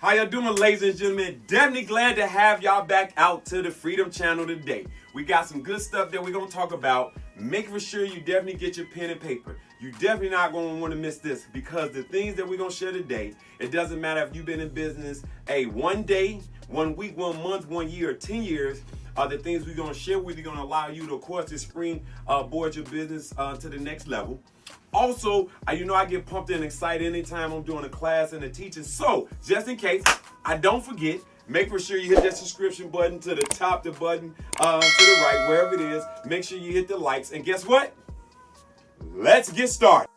How y'all doing, ladies and gentlemen? Definitely glad to have y'all back out to the Freedom Channel today. We got some good stuff that we're going to talk about. Make for sure you definitely get your pen and paper. You definitely not going to want to miss this, because the things that we're going to share today, it doesn't matter if you've been in business, one day, 1 week, 1 month, 1 year, or 10 years, the things we're going to share with you are going to allow you to, of course, to springboard your business to the next level. Also, I get pumped and excited anytime I'm doing a class and a teaching. So, just in case I don't forget, make for sure you hit that subscription button to the top, the button to the right, wherever it is. Make sure you hit the likes. And guess what? Let's get started.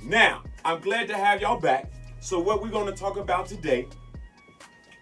Now, I'm glad to have y'all back. So what we're going to talk about today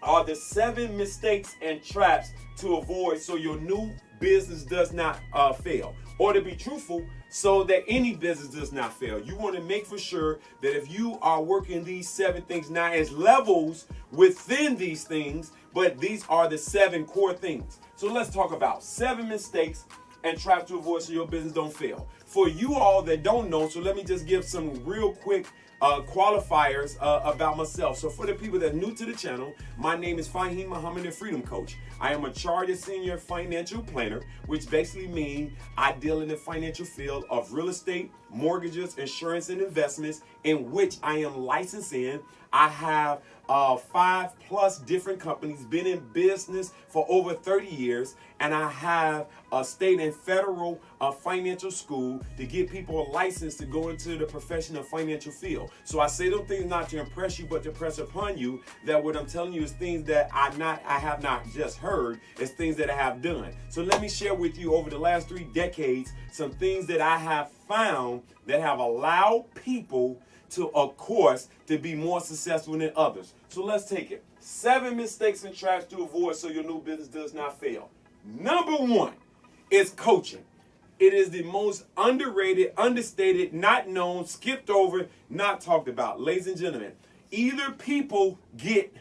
are the 7 mistakes and traps to avoid so your new business does not fail. Or to be truthful, so that any business does not fail. You want to make for sure that if you are working these 7 things, now as levels within these things, but these are the 7 core things. So let's talk about 7 mistakes and traps to avoid so your business don't fail. For you all that don't know, so let me just give some real quick qualifiers about myself. So for the people that are new to the channel, my name is Fahim Muhammad, the Freedom Coach. I am a chartered senior financial planner, which basically means I deal in the financial field of real estate, mortgages, insurance, and investments, in which I am licensed in. I have 5+ different companies, been in business for over 30 years, and I have a state and federal financial school to get people a license to go into the professional financial field. So I say those things not to impress you, but to press upon you that what I'm telling you is things that I have not just heard, it's things that I have done. So let me share with you over the last 3 decades some things that I have found that have allowed people to, of course, to be more successful than others. So let's take it. 7 mistakes and traps to avoid so your new business does not fail. Number 1 is coaching. It is the most underrated, understated, not known, skipped over, not talked about. Ladies and gentlemen, either people get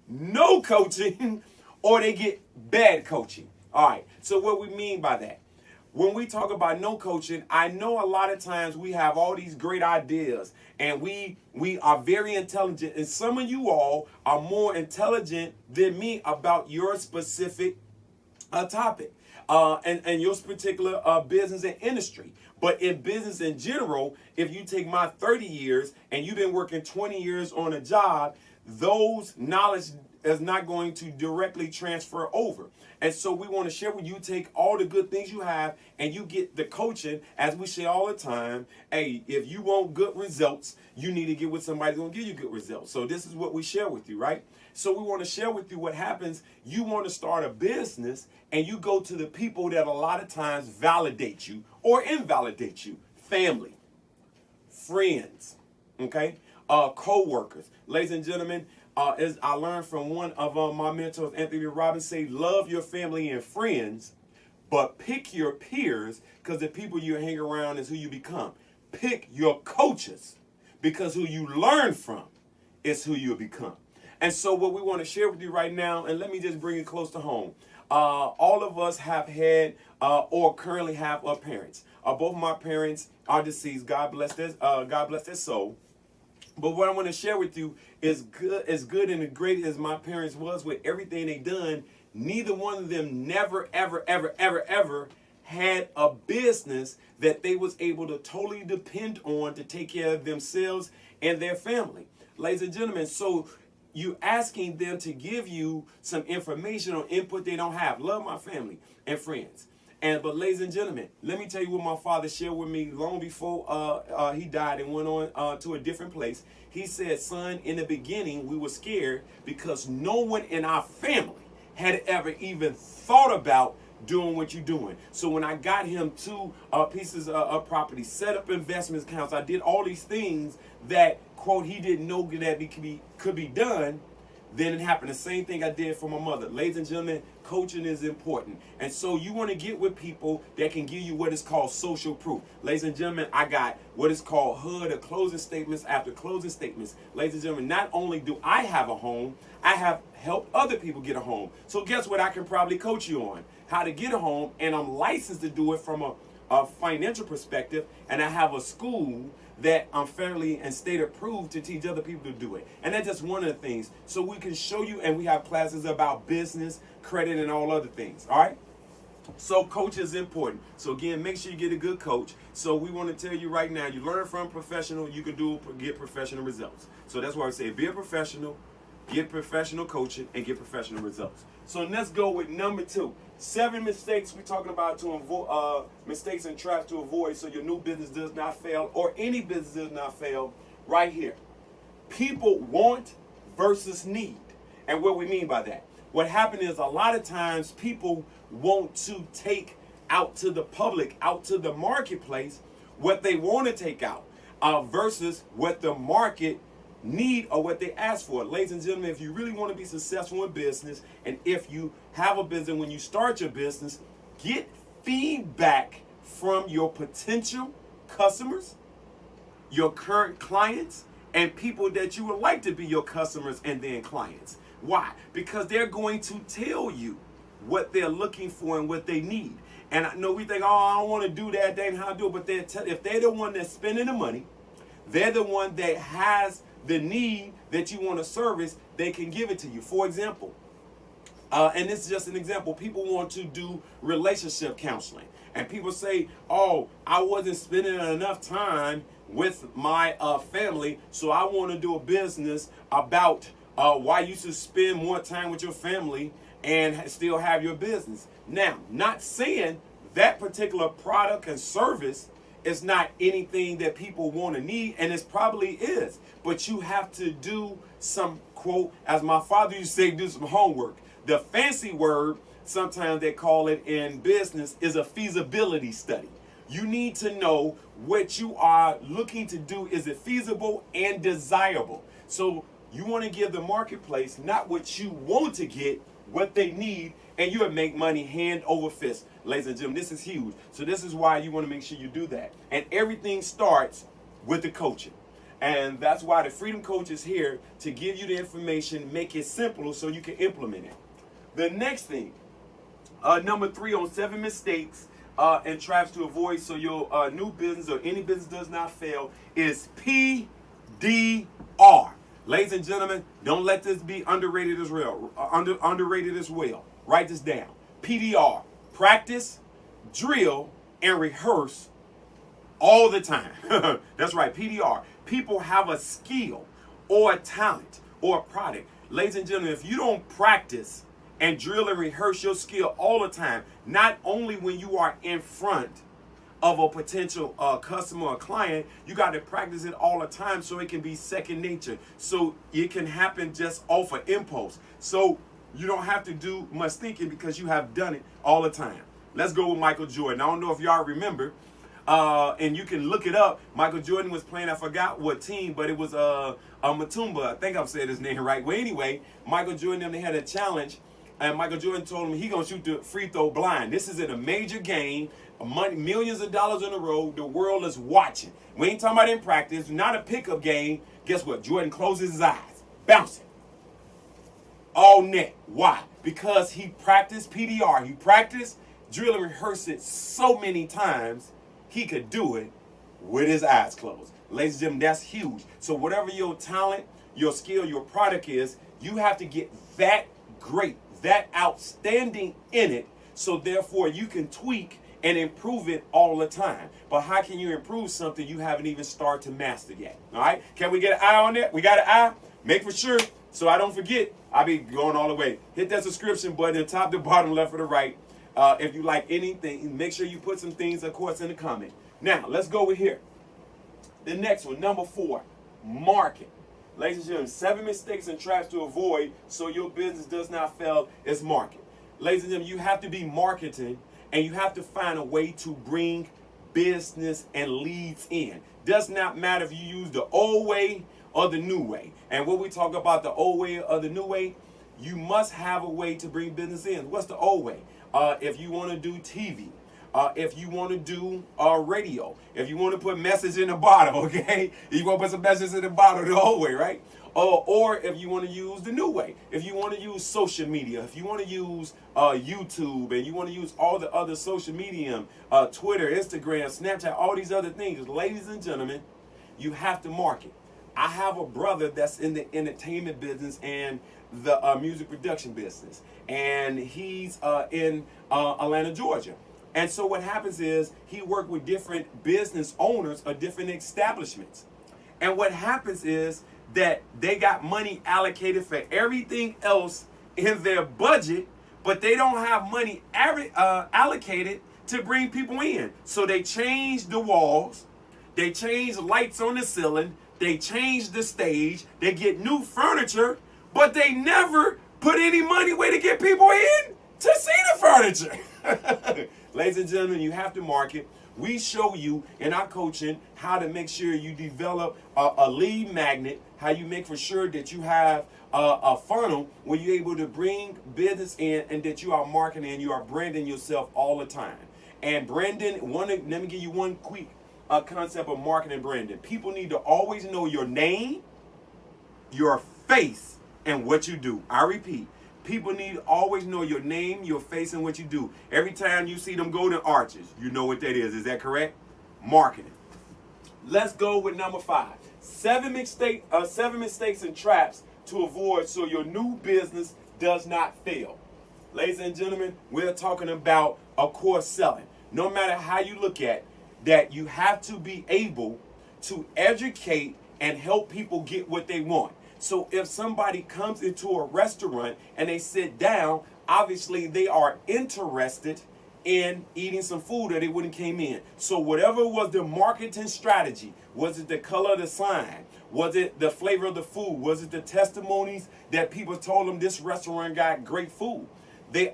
no coaching or they get bad coaching. All right, so what we mean by that? When we talk about no coaching, I know a lot of times we have all these great ideas and we are very intelligent, and some of you all are more intelligent than me about your specific topic and your particular business and industry. But in business in general, if you take my 30 years and you've been working 20 years on a job, those knowledge is not going to directly transfer over. And so we want to share with you, take all the good things you have and you get the coaching. As we say all the time, hey, if you want good results, you need to get with somebody who's going to give you good results. So this is what we share with you, right? So we want to share with you what happens. You want to start a business and you go to the people that a lot of times validate you or invalidate you. Family, friends, okay, co-workers. Ladies and gentlemen, as I learned from one of my mentors, Anthony Robbins, say, love your family and friends, but pick your peers, because the people you hang around is who you become. Pick your coaches, because who you learn from is who you become. And so what we want to share with you right now, and let me just bring it close to home. All of us have had or currently have parents. Both my parents are deceased. God bless their soul. But what I want to share with you is as good and as great as my parents was with everything they done, neither one of them never, ever had a business that they was able to totally depend on to take care of themselves and their family. Ladies and gentlemen, so you asking them to give you some information or input they don't have. Love my family and friends. But ladies and gentlemen, let me tell you what my father shared with me long before he died and went on to a different place. He said, son, in the beginning, we were scared because no one in our family had ever even thought about doing what you're doing. So when I got him two pieces of property, set up investment accounts, I did all these things that, quote, he didn't know that could be done. Then it happened. The same thing I did for my mother. Ladies and gentlemen, coaching is important. And so you want to get with people that can give you what is called social proof. Ladies and gentlemen, I got what is called hood or closing statements after closing statements. Ladies and gentlemen, not only do I have a home, I have helped other people get a home. So guess what I can probably coach you on? How to get a home, and I'm licensed to do it from a financial perspective, and I have a school that I'm fairly and state approved to teach other people to do it. And that's just one of the things. So we can show you, and we have classes about business, credit, and all other things, all right? So coach is important. So again, make sure you get a good coach. So we want to tell you right now, you learn from a professional, you can get professional results. So that's why I say be a professional, get professional coaching, and get professional results. So let's go with number 2. 7 mistakes we're talking about to avoid, mistakes and traps to avoid so your new business does not fail, or any business does not fail, right here. People want versus need. And what we mean by that. What happened is a lot of times people want to take out to the public, out to the marketplace, what they want to take out versus what the market need or what they ask for. Ladies and gentlemen, if you really want to be successful in business, and if you have a business, when you start your business, get feedback from your potential customers, your current clients, and people that you would like to be your customers and then clients. Why? Because they're going to tell you what they're looking for and what they need. And I know we think, oh, I don't want to do that, they ain't how to do it, but if they're the one that's spending the money, they're the one that has the need that you want to service, they can give it to you. For example, and this is just an example, people want to do relationship counseling. And people say, oh, I wasn't spending enough time with my family, so I want to do a business about why you should spend more time with your family and still have your business. Now, not saying that particular product and service is not anything that people want to need, and it probably is. But you have to do some, quote, as my father used to say, do some homework. The fancy word, sometimes they call it in business, is a feasibility study. You need to know what you are looking to do. Is it feasible and desirable? So you want to give the marketplace not what you want to get, what they need, and you'll make money hand over fist. Ladies and gentlemen, this is huge. So this is why you want to make sure you do that. And everything starts with the coaching. And that's why the Freedom Coach is here to give you the information, make it simple so you can implement it. The next thing, number 3 on 7 mistakes and traps to avoid so your new business or any business does not fail is PDR. Ladies and gentlemen, don't let this be underrated as well. Underrated as well. Write this down. PDR. Practice, drill, and rehearse all the time. That's right, PDR. People have a skill or a talent or a product. Ladies and gentlemen, if you don't practice and drill and rehearse your skill all the time, not only when you are in front of a potential customer or client, you got to practice it all the time so it can be second nature. So it can happen just off of impulse. So you don't have to do much thinking because you have done it all the time. Let's go with Michael Jordan. I don't know if y'all remember, and you can look it up. Michael Jordan was playing, I forgot what team, but it was Matumba. I think I've said his name right. Well, anyway, Michael Jordan, they had a challenge, and Michael Jordan told him he going to shoot the free throw blind. This is in a major game, money, millions of dollars on the road. The world is watching. We ain't talking about in practice, not a pickup game. Guess what? Jordan closes his eyes, bouncing. All net. Why? Because he practiced PDR. He practiced, drill and rehearse it so many times he could do it with his eyes closed. Ladies and gentlemen, that's huge. So whatever your talent, your skill, your product is, you have to get that great, that outstanding in it, so therefore you can tweak and improve it all the time. But how can you improve something you haven't even started to master yet? All right? Can we get an eye on that? We got an eye? Make for sure. So I don't forget, I'll be going all the way. Hit that subscription button, top to bottom, left or the right. If you like anything, make sure you put some things, of course, in the comment. Now, let's go with here. The next one, number 4, market. Ladies and gentlemen, 7 mistakes and traps to avoid so your business does not fail is market. ladies and gentlemen, you have to be marketing, and you have to find a way to bring business and leads in. Does not matter if you use the old way or the new way. And when we talk about the old way or the new way, you must have a way to bring business in. What's the old way? If you want to do TV, if you want to do radio, if you want to put message in the bottle, okay? You want to put some message in the bottle the old way, right? Or if you want to use the new way, if you want to use social media, if you want to use YouTube, and you want to use all the other social media, Twitter, Instagram, Snapchat, all these other things, ladies and gentlemen, you have to market. I have a brother that's in the entertainment business and the music production business, and he's in Atlanta, Georgia. And so what happens is he worked with different business owners of different establishments. And what happens is that they got money allocated for everything else in their budget, but they don't have money allocated to bring people in. So they change the walls, they change lights on the ceiling, they change the stage, they get new furniture, but they never put any money where to get people in to see the furniture. Ladies and gentlemen, you have to market. We show you in our coaching how to make sure you develop a lead magnet, how you make for sure that you have a funnel where you're able to bring business in and that you are marketing and you are branding yourself all the time. And branding, let me give you one quick concept of marketing branding. People need to always know your name, your face, and what you do. I repeat. People need to always know your name, your face, and what you do. Every time you see them golden arches, you know what that is. Is that correct? Marketing. Let's go with number 5. 7 mistakes and traps to avoid so your new business does not fail. Ladies and gentlemen, we're talking about, of course, selling. No matter how you look at that, you have to be able to educate and help people get what they want. So if somebody comes into a restaurant and they sit down, obviously they are interested in eating some food or they wouldn't came in. So whatever was the marketing strategy, was it the color of the sign? Was it the flavor of the food? Was it the testimonies that people told them this restaurant got great food? The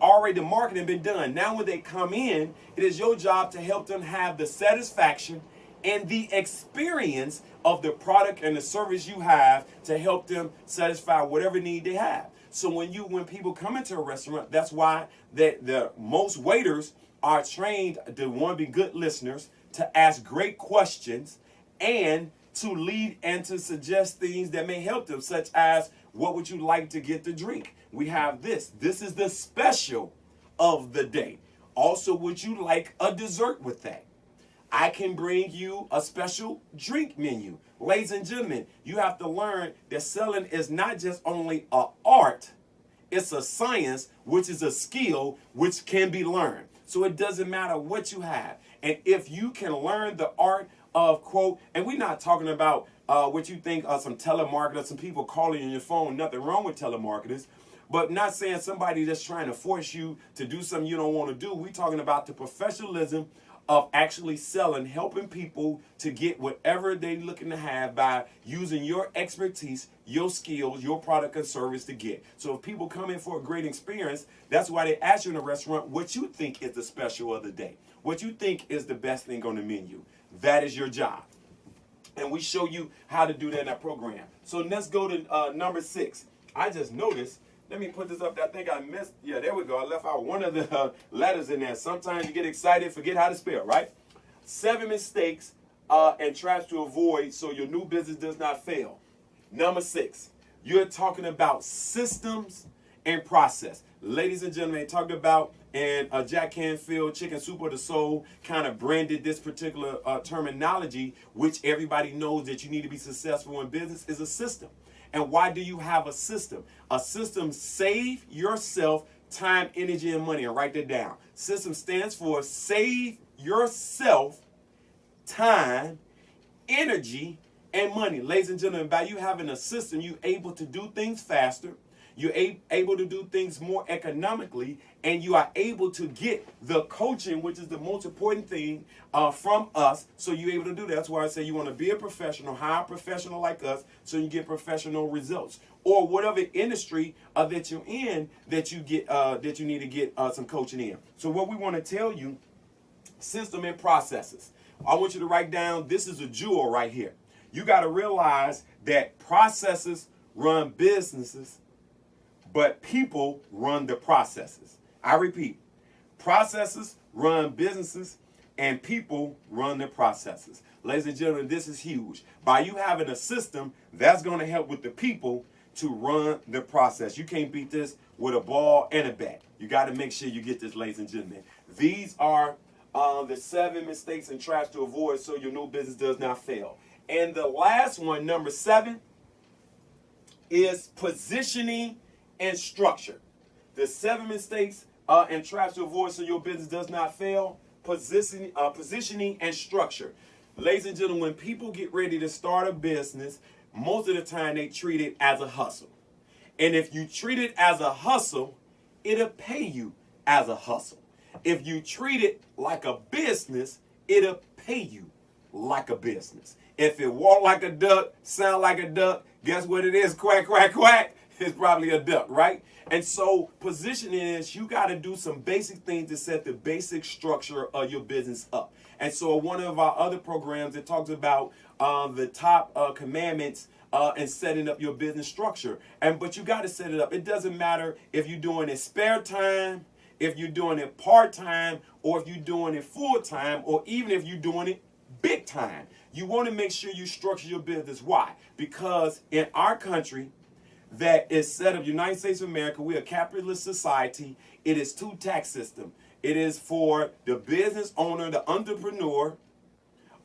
marketing been done. Now when they come in, it is your job to help them have the satisfaction and the experience of the product and the service you have to help them satisfy whatever need they have. So when people come into a restaurant, that's why the most waiters are trained to want to be good listeners, to ask great questions, and to lead and to suggest things that may help them, such as, what would you like to get to drink? We have this. This is the special of the day. Also, would you like a dessert with that? I can bring you a special drink menu. Ladies and gentlemen, you have to learn that selling is not just only an art, it's a science, which is a skill which can be learned. So it doesn't matter what you have. And if you can learn the art of quote, and we're not talking about what you think of some telemarketers, some people calling on your phone, nothing wrong with telemarketers, but not saying somebody that's trying to force you to do something you don't want to do. We're talking about the professionalism of actually selling, helping people to get whatever they're looking to have by using your expertise, your skills, your product and service to get. So if people come in for a great experience, that's why they ask you in a restaurant what you think is the special of the day, what you think is the best thing on the menu. That is your job. And we show you how to do that in our program. So let's go to number 6. I just noticed, let me put this up there. I think I missed, yeah, there we go. I left out one of the letters in there. Sometimes you get excited, forget how to spell, right? 7 mistakes and traps to avoid so your new business does not fail. Number 6, you're talking about systems and process. Ladies and gentlemen, they talked about, and Jack Canfield, Chicken Soup of the Soul, kind of branded this particular terminology, which everybody knows that you need to be successful in business, is a system. And why do you have a system? A system save yourself time, energy, and money. And write that down. System stands for save yourself time, energy, and money. Ladies and gentlemen, by you having a system, you're able to do things faster. You're able to do things more economically, and you are able to get the coaching, which is the most important thing, from us. So you're able to do that. That's why I say you want to be a professional, hire a professional like us, so you get professional results. Or whatever industry that you're in that you get that you need to get some coaching in. So what we want to tell you, system and processes. I want you to write down, this is a jewel right here. You got to realize that processes run businesses, but people run the processes. I repeat, processes run businesses, and people run the processes. Ladies and gentlemen, this is huge. By you having a system, that's going to help with the people to run the process. You can't beat this with a ball and a bat. You got to make sure you get this, ladies and gentlemen. These are the 7 mistakes and traps to avoid so your new business does not fail. And the last one, number 7, is positioning and structure. The 7 mistakes and traps to avoid so your business does not fail. Positioning and structure. Ladies and gentlemen, when people get ready to start a business, most of the time they treat it as a hustle. And if you treat it as a hustle, it'll pay you as a hustle. If you treat it like a business, it'll pay you like a business. If it walk like a duck, sound like a duck, guess what it is? Quack, quack, quack. It's probably a duck, right? And so positioning is you got to do some basic things to set the basic structure of your business up. And so one of our other programs, it talks about the top commandments and setting up your business structure. But you got to set it up. It doesn't matter if you're doing it spare time, if you're doing it part-time, or if you're doing it full-time, or even if you're doing it big time. You want to make sure you structure your business. Why? Because in our country that is set up, United States of America, we're a capitalist society. It is 2 tax system. It is for the business owner, the entrepreneur,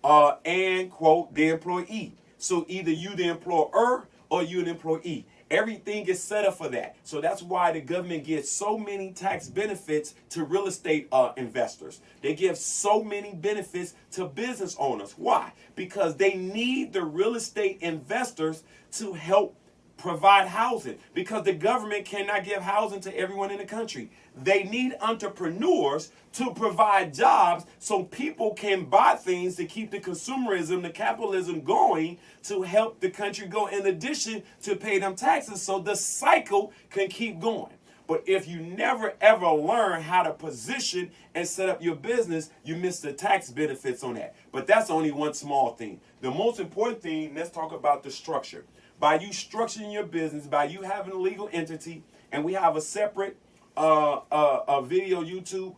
and, quote, the employee. So either you the employer or you the employee. Everything is set up for that. So that's why the government gives so many tax benefits to real estate investors. They give so many benefits to business owners. Why? Because they need the real estate investors to help provide housing, because the government cannot give housing to everyone in the country. They need entrepreneurs to provide jobs so people can buy things to keep the consumerism, the capitalism going, to help the country go, in addition to pay them taxes so the cycle can keep going. But if you never ever learn how to position and set up your business, you miss the tax benefits on that. But that's only one small thing. The most important thing, let's talk about the structure. By you structuring your business, by you having a legal entity, and we have a separate a video YouTube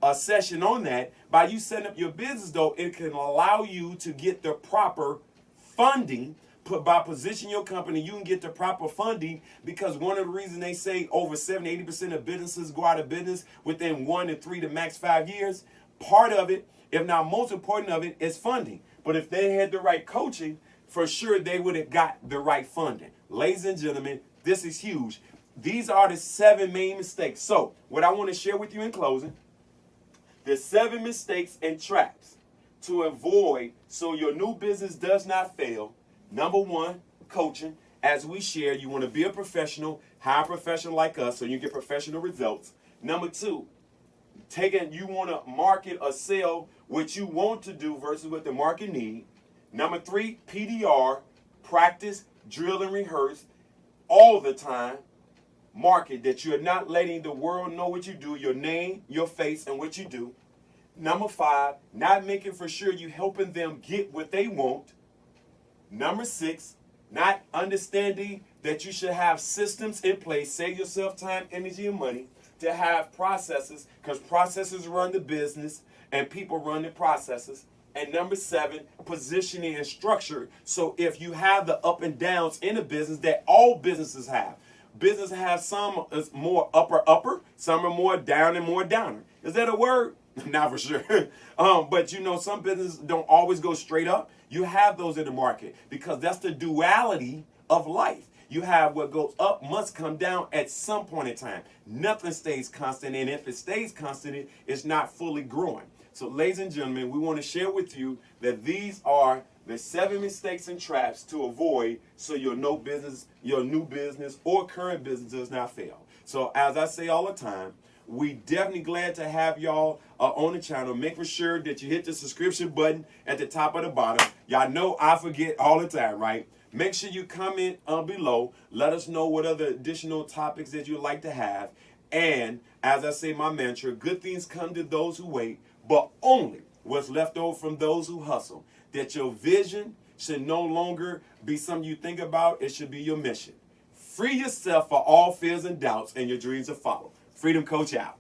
a session on that. By you setting up your business, though, it can allow you to get the proper funding. By positioning your company, you can get the proper funding, because one of the reasons they say over 70-80% of businesses go out of business within 1 to 3 to max 5 years. Part of it, if not most important of it, is funding. But if they had the right coaching, for sure they would have got the right funding. Ladies and gentlemen, this is huge. These are the 7 main mistakes. So what I want to share with you in closing, the 7 mistakes and traps to avoid so your new business does not fail. Number 1, coaching. As we share, you want to be a professional, hire a professional like us so you get professional results. Number 2, you want to market or sell what you want to do versus what the market needs. Number 3, PDR, practice, drill, and rehearse all the time. Market, that you're not letting the world know what you do, your name, your face, and what you do. Number 5, not making for sure you're helping them get what they want. Number 6, not understanding that you should have systems in place, save yourself time, energy, and money, to have processes, because processes run the business and people run the processes. And number 7, positioning and structure. So if you have the up and downs in a business that all businesses have. Business has some is more upper, some are more down and more downer. Is that a word? Not for sure. But you know, some businesses don't always go straight up. You have those in the market because that's the duality of life. You have what goes up must come down at some point in time. Nothing stays constant, and if it stays constant, it's not fully growing. So, ladies and gentlemen, we want to share with you that these are There's 7 mistakes and traps to avoid so your new business or current business does not fail. So as I say all the time, we definitely glad to have y'all on the channel. Make sure that you hit the subscription button at the top of the bottom. Y'all know I forget all the time, right? Make sure you comment below. Let us know what other additional topics that you'd like to have. And as I say my mantra, good things come to those who wait, but only what's left over from those who hustle. That your vision should no longer be something you think about. It should be your mission. Free yourself for all fears and doubts, and your dreams will follow. Freedom Coach out.